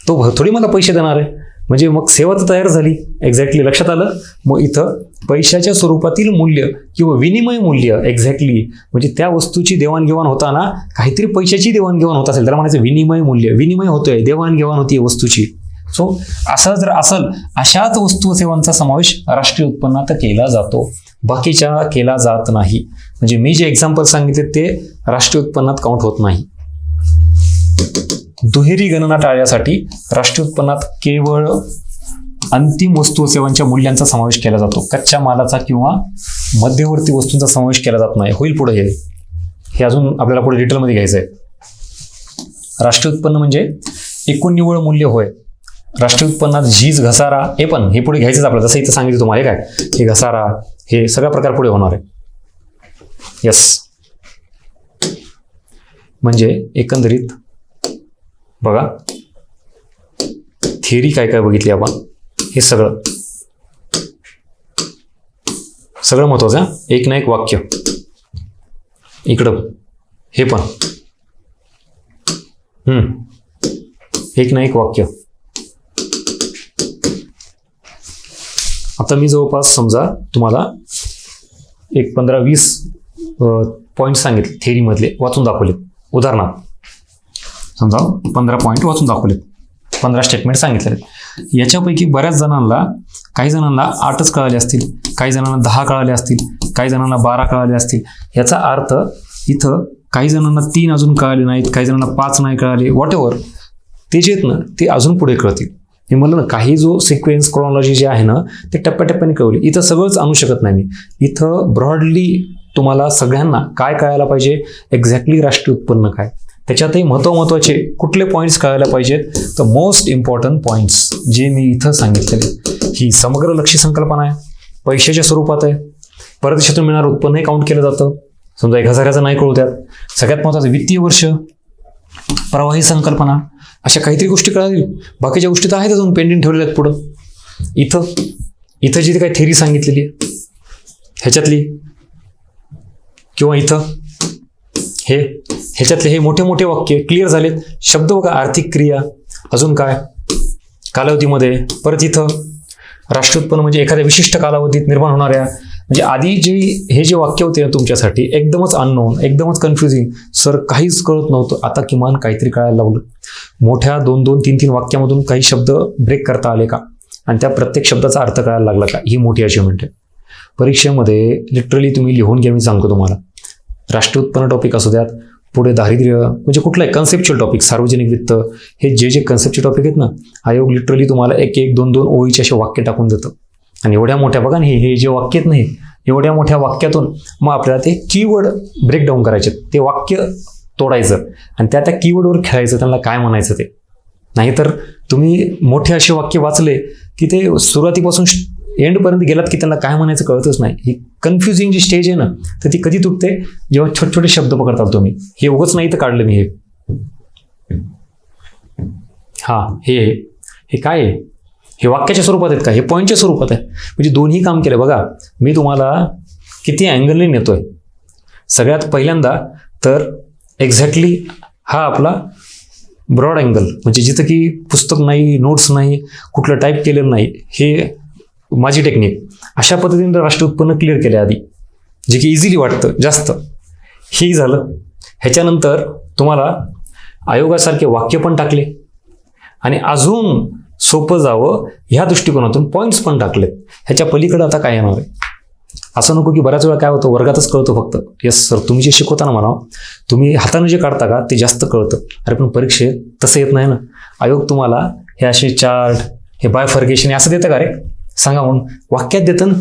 तो थोडी मला पैसे देणार आहे. म्हणजे मग सेवा तर तयार झाली, एक्झॅक्टली लक्षात आलं. मग इथं पैशाच्या स्वरूपातील मूल्य किंवा विनिमय मूल्य, एक्झॅक्टली म्हणजे त्या वस्तूची देवाणघेवाण होताना काहीतरी पैशाची देवाणघेवाण होत असेल, त्याला म्हणायचं विनिमय मूल्य. विनिमय होतोय, देवाणघेवाण होती वस्तूची. सो असं जर असेल, अशाच वस्तू व सेवांचा समावेश राष्ट्रीय उत्पन्नात केला जातो, बाकीच्या केला जात नाही. म्हणजे मी जे एक्झाम्पल सांगितले ते राष्ट्रीय उत्पन्नात काउंट होत नाही. दुहेरी गणना टाळण्यासाठी राष्ट्रीय उत्पन्नात केवळ अंतिम वस्तू व सेवांच्या मूल्यांचा समावेश केला जातो, कच्च्या मालाचा किंवा मध्यवर्ती वस्तूंचा समावेश केला जात नाही. होईल पुढे हे अजून आपल्याला पुढे डिटेलमध्ये घ्यायचं आहे. राष्ट्रीय उत्पन्न म्हणजे एकूण निव्वळ मूल्य होय. राष्ट्रीय उत्पन्नात झीज, घसारा हे पण हे पुढे घ्यायचंच आपल्याला, जसं इथं सांगितलं तुम्हाला. हे काय, हे घसारा, हे सगळा प्रकार पुढे होणार आहे. यस, म्हणजे एकंदरीत बघा थिअरी काय काय बघितली आपण, हे सगळं महत्वाचं आहे. एक ना एक वाक्य इकडं, हे पण एक ना एक वाक्य. आता मी जवळपास समजा तुम्हाला एक 15-20 पॉईंट सांगितले थिअरीमधले, वाचून दाखवलेत. उदाहरणार्थ समजा 15 पॉईंट वाचून दाखवलेत, 15 स्टेटमेंट सांगितले. याच्यापैकी बऱ्याच जणांना, काही जणांना 8च कळाले असतील, काही जणांना 10 कळाले असतील, काही जणांना 12 कळाले असतील. याचा अर्थ इथं काही जणांना 3 अजून कळाले नाहीत, काही जणांना 5 नाही कळाले, वॉट एव्हर ते जे आहेत ना ते अजून पुढे कळतील. मी म्हणलं ना, काही जो सिक्वेन्स क्रोनॉलॉजी जे आहे ना ते टप्प्याटप्प्याने कळवली. इथं सगळंच आणू शकत नाही मी. इथं ब्रॉडली तुम्हाला सगळ्यांना काय कळायला पाहिजे, एक्झॅक्टली राष्ट्रीय उत्पन्न काय, त्याच्यातही महत्त्वाचे कुठले पॉईंट्स कळायला पाहिजेत. तर मोस्ट इम्पॉर्टंट पॉईंट्स जे मी इथं सांगितलेले, ही समग्र लक्षी संकल्पना आहे, पैशाच्या स्वरूपात आहे, परदेशातून मिळणारं उत्पन्नही काउंट केलं जातं. समजा 1000चं नाही कळू द्यात. सगळ्यात महत्त्वाचं वित्तीय वर्ष, प्रवाही संकल्पना, अशा काहीतरी गोष्टी कळाली. बाकीच्या गोष्टी तर आहेत अजून पेंडिंग ठेवलेल्या आहेत पुढं. इथं जी काही थेअरी सांगितलेली आहे ह्याच्यातली, किंवा इथं ह्याच्यातले हे मोठे मोठे वाक्य क्लिअर झालेत. शब्द बघा, आर्थिक क्रिया, अजून काय कालावधीमध्ये. परत इथं राष्ट्रीय उत्पन्न म्हणजे एखाद्या विशिष्ट कालावधीत निर्माण होणाऱ्या, म्हणजे आधी हे जे वाक्य होते ना तुमच्यासाठी एकदमच अननोन, एकदमच कन्फ्युजिंग, सर काहीच कळत नव्हतं. आता किमान काहीतरी कळायला लागलं. मोठ्या 2-2, 3-3 वाक्यामधून काही शब्द ब्रेक करता आले का, आणि त्या प्रत्येक शब्दाचा अर्थ कळायला लागला का, ही मोठी अचिव्हमेंट आहे. परीक्षेमध्ये लिटरली तुम्ही लिहून घ्या, मी सांगतो तुम्हाला. राष्ट्रीय उत्पन्न टॉपिक असू द्यात, पुढे दारिद्र्य, म्हणजे कुठलाही कन्सेप्च्युअल टॉपिक, सार्वजनिक वित्त, हे जे कन्सेप्च्युअल टॉपिक आहेत ना, आयोग लिटरली तुम्हाला 1-1, 2-2 ओळीचे असे वाक्य टाकून देतं. आणि एवढ्या मोठ्या बघा ना, हे जे वाक्य आहेत नाही, एवढ्या मोठ्या वाक्यातून मग आपल्याला ते कीवर्ड ब्रेकडाऊन करायचे, ते वाक्य तोडायचं आणि त्या कीवर्डवर खेळायचं, त्यांना काय म्हणायचं ते. नाहीतर तुम्ही मोठे असे वाक्य वाचले की ते सुरुवातीपासून एंडपर्यंत गेलात की त्यांना काय म्हणायचं कळतच नाही. ही कन्फ्युजिंग जी स्टेज आहे ना, तर ती कधी तुटते, जेव्हा छोटे छोटे शब्द पकडतात तुम्ही. हे उगच नाही तर काढलं मी हे काय आहे, हे वाक्याच्या स्वरूपात आहेत का, हे पॉईंटच्या स्वरूपात आहे. म्हणजे दोन्ही काम केलं. बघा मी तुम्हाला किती अँगलने नेतोय. सगळ्यात पहिल्यांदा तर एक्झॅक्टली हा आपला ब्रॉड अँगल, म्हणजे जिथं की पुस्तक नाही, नोट्स नाही, कुठलं टाईप केलेलं नाही, हे माझी टेक्निक. अशा पद्धतीने राष्ट्रीय उत्पन्न क्लिअर केले आधी, जे की इझिली वाटतं जास्त. हे झालं. ह्याच्यानंतर तुम्हाला आयोगासारखे वाक्य पण टाकले आणि अजून सोपं जावं ह्या दृष्टिकोनातून पॉईंट्स पण टाकलेत. ह्याच्या पलीकडे आता काय येणार आहे. असं नको की बऱ्याच वेळा काय होतं, वर्गातच कळतं फक्त. येस सर, तुम्ही जे शिकवताना म्हणा, तुम्ही हाताने जे काढता का ते जास्त कळतं. अरे पण परीक्षेत तसं येत नाही ना. आयोग तुम्हाला हे असे चार्ट, हे बायफर्गेशन असं देतं का रे? सांगा म्हणून. वाक्यात देतं ना.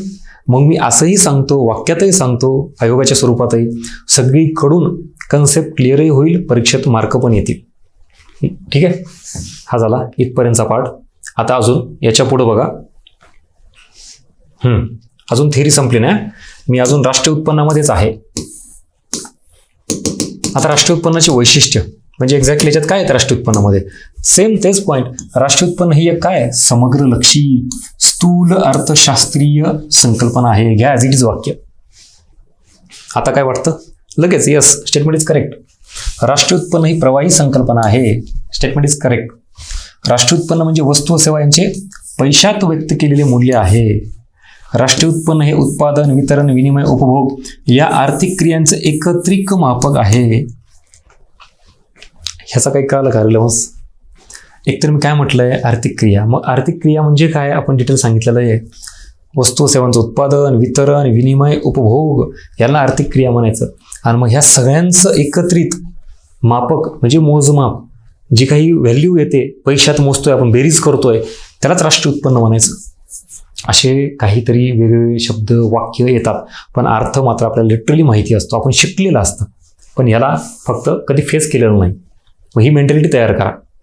मग मी असंही सांगतो, वाक्यातही सांगतो, आयोगाच्या स्वरूपातही. सगळीकडून कन्सेप्ट क्लिअरही होईल, परीक्षेत मार्क पण येतील. ठीक आहे. हा झाला इथपर्यंतचा पाठ. आता अजून याच्या पुढे बघा. अजून थेरी संपली नाही. मी अजून राष्ट्रीय उत्पन्नामध्येच आहे. आता राष्ट्रीय उत्पन्नाचे वैशिष्ट्य म्हणजे एक्झॅक्टली याच्यात काय आहे राष्ट्रीय उत्पन्नामध्ये? सेम तेच पॉईंट. राष्ट्रीय उत्पन्न ही एक काय समग्रलक्षी स्थूल अर्थशास्त्रीय संकल्पना आहे. घ्या ॲज इट इज वाक्य. आता काय वाटतं लगेच? Yes, statement is correct. राष्ट्रीय उत्पन्न ही प्रवाही संकल्पना आहे. Statement is correct. राष्ट्रीय उत्पन्न म्हणजे वस्तू व सेवा यांचे पैशात व्यक्त केलेले मूल्य आहे. राष्ट्रीय उत्पन्न हे उत्पादन, वितरण, विनिमय, उपभोग या आर्थिक क्रियांचं एकत्रित मापक आहे. ह्याचा काही कळालं का रिलेव्हन्स? एकतर मी काय म्हटलंय आर्थिक क्रिया. मग आर्थिक क्रिया म्हणजे काय आपण डिटेल सांगितलेलं आहे. वस्तू व सेवांचं उत्पादन, वितरण, विनिमय, उपभोग याला आर्थिक क्रिया म्हणायचं. आणि मग ह्या सगळ्यांचं एकत्रित मापक म्हणजे मोजमाप, जी काही व्हॅल्यू येते पैशात मोजतोय आपण, बेरीज करतोय, त्यालाच राष्ट्रीय उत्पन्न म्हणायचं. असे काहीतरी वेगवेगळे शब्द वाक्य येतात, पण अर्थ मात्र आपल्याला लिटरली माहिती असतो, आपण शिकलेलं असतं, पण याला फक्त कधी फेस केलेलं नाही. मग ही मेंटॅलिटी तयार करा.